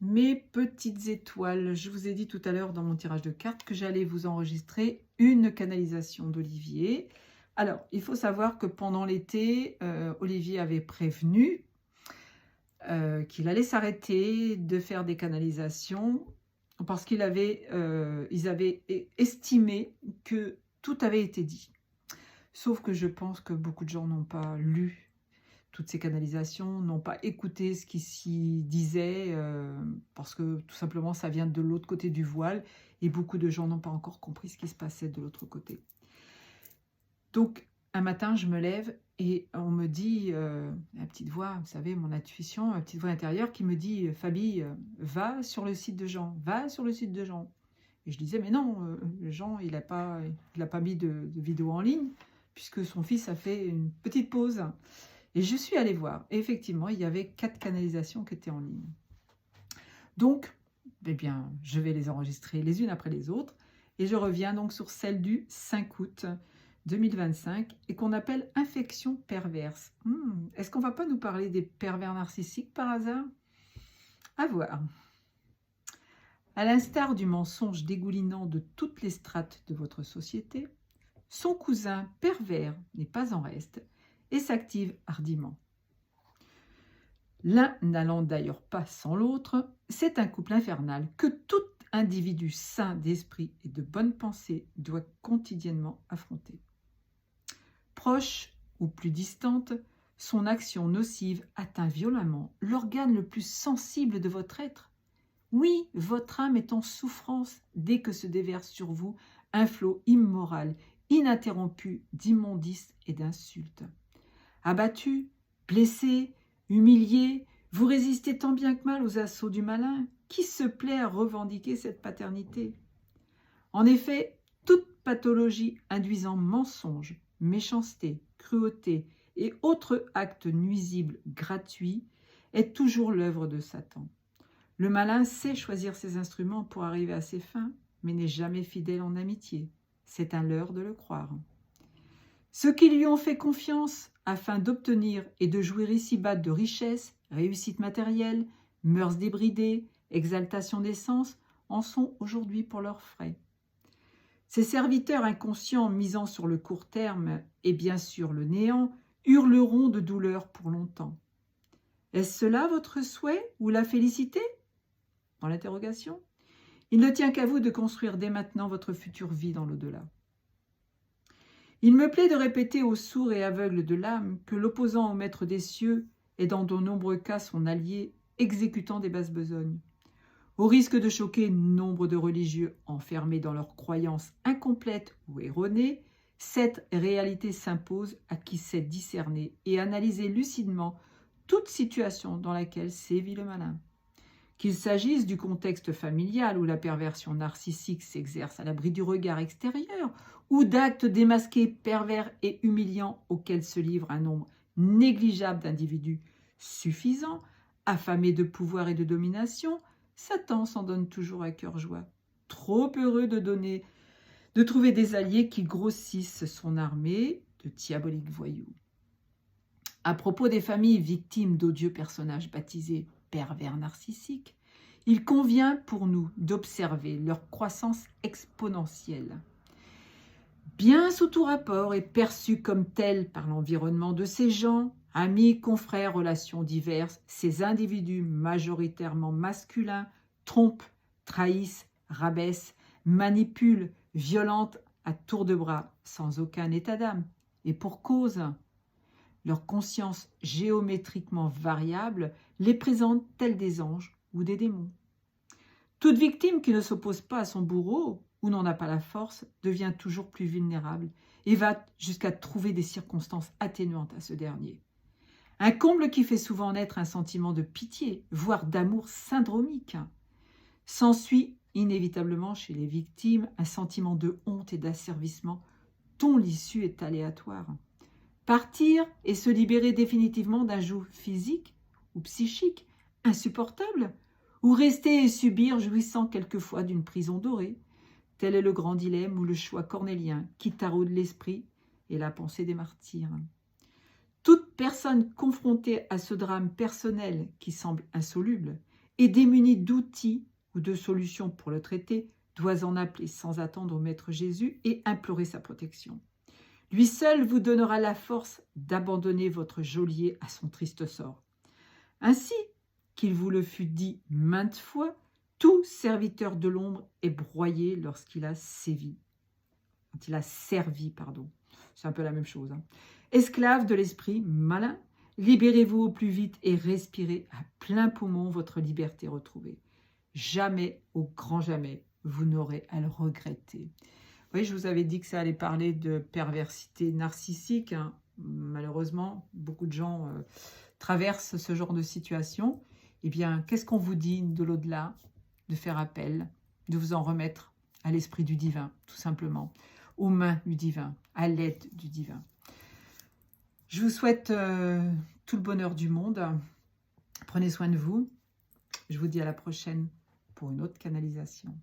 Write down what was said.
Mes petites étoiles, je vous ai dit tout à l'heure dans mon tirage de cartes que j'allais vous enregistrer une canalisation d'Olivier. Alors, il faut savoir que pendant l'été, Olivier avait prévenu qu'il allait s'arrêter de faire des canalisations parce ils avaient estimé que tout avait été dit. Sauf que je pense que beaucoup de gens n'ont pas lu toutes ces canalisations, n'ont pas écouté ce qui s'y disait, parce que tout simplement ça vient de l'autre côté du voile et beaucoup de gens n'ont pas encore compris ce qui se passait de l'autre côté. Donc un matin je me lève et on me dit, la petite voix, vous savez, mon intuition, la petite voix intérieure qui me dit: Fabi, va sur le site de Jean, va sur le site de Jean. Et je disais: mais non, Jean il n'a pas mis de vidéo en ligne puisque son fils a fait une petite pause. Et je suis allée voir. Et effectivement, il y avait 4 canalisations qui étaient en ligne. Donc, eh bien, je vais les enregistrer les unes après les autres. Et je reviens donc sur celle du 5 août 2025 et qu'on appelle infection perverse. Est-ce qu'on ne va pas nous parler des pervers narcissiques par hasard? À voir. À l'instar du mensonge dégoulinant de toutes les strates de votre société, son cousin pervers n'est pas en reste et s'active hardiment. L'un n'allant d'ailleurs pas sans l'autre, c'est un couple infernal que tout individu sain d'esprit et de bonne pensée doit quotidiennement affronter. Proche ou plus distante, son action nocive atteint violemment l'organe le plus sensible de votre être. Oui, votre âme est en souffrance dès que se déverse sur vous un flot immoral, ininterrompu d'immondices et d'insultes. Abattu, blessé, humilié, vous résistez tant bien que mal aux assauts du malin, qui se plaît à revendiquer cette paternité. En effet, toute pathologie induisant mensonge, méchanceté, cruauté et autres actes nuisibles gratuits est toujours l'œuvre de Satan. Le malin sait choisir ses instruments pour arriver à ses fins, mais n'est jamais fidèle en amitié. C'est un leurre de le croire. Ceux qui lui ont fait confiance afin d'obtenir et de jouir ici-bas de richesses, réussite matérielle, mœurs débridées, exaltation des sens, en sont aujourd'hui pour leurs frais. Ces serviteurs inconscients misant sur le court terme et bien sûr le néant hurleront de douleur pour longtemps. Est-ce cela votre souhait ou la félicité? Dans l'interrogation. Il ne tient qu'à vous de construire dès maintenant votre future vie dans l'au-delà. Il me plaît de répéter aux sourds et aveugles de l'âme que l'opposant au maître des cieux est dans de nombreux cas son allié exécutant des basses besognes. Au risque de choquer nombre de religieux enfermés dans leurs croyances incomplètes ou erronées, cette réalité s'impose à qui sait discerner et analyser lucidement toute situation dans laquelle sévit le malin. Qu'il s'agisse du contexte familial où la perversion narcissique s'exerce à l'abri du regard extérieur, ou d'actes démasqués, pervers et humiliants auxquels se livre un nombre négligeable d'individus suffisants, affamés de pouvoir et de domination, Satan s'en donne toujours à cœur joie, trop heureux de trouver des alliés qui grossissent son armée de diaboliques voyous. À propos des familles victimes d'odieux personnages baptisés pervers narcissiques, il convient pour nous d'observer leur croissance exponentielle. Bien sous tout rapport et perçus comme tels par l'environnement de ces gens, amis, confrères, relations diverses, ces individus majoritairement masculins trompent, trahissent, rabaissent, manipulent, violentent à tour de bras, sans aucun état d'âme. Et pour cause, leur conscience géométriquement variable les présente tels des anges ou des démons. Toute victime qui ne s'oppose pas à son bourreau ou n'en a pas la force devient toujours plus vulnérable et va jusqu'à trouver des circonstances atténuantes à ce dernier. Un comble qui fait souvent naître un sentiment de pitié, voire d'amour syndromique. S'ensuit inévitablement chez les victimes un sentiment de honte et d'asservissement dont l'issue est aléatoire. Partir et se libérer définitivement d'un joug physique ou psychique insupportable, ou rester et subir jouissant quelquefois d'une prison dorée. Tel est le grand dilemme ou le choix cornélien qui taraude l'esprit et la pensée des martyrs. Toute personne confrontée à ce drame personnel qui semble insoluble et démuni d'outils ou de solutions pour le traiter, doit en appeler sans attendre au Maître Jésus et implorer sa protection. Lui seul vous donnera la force d'abandonner votre geôlier à son triste sort. Ainsi qu'il vous le fut dit maintes fois, tout serviteur de l'ombre est broyé lorsqu'il a sévi. Quand il a servi, pardon. C'est un peu la même chose. Esclave de l'esprit malin, libérez-vous au plus vite et respirez à plein poumon votre liberté retrouvée. Jamais, au grand jamais, vous n'aurez à le regretter. Oui, je vous avais dit que ça allait parler de perversité narcissique. Malheureusement, beaucoup de gens traversent ce genre de situation. Eh bien, qu'est-ce qu'on vous dit de l'au-delà? De faire appel, de vous en remettre à l'esprit du divin, tout simplement, aux mains du divin, à l'aide du divin. Je vous souhaite tout le bonheur du monde. Prenez soin de vous. Je vous dis à la prochaine pour une autre canalisation.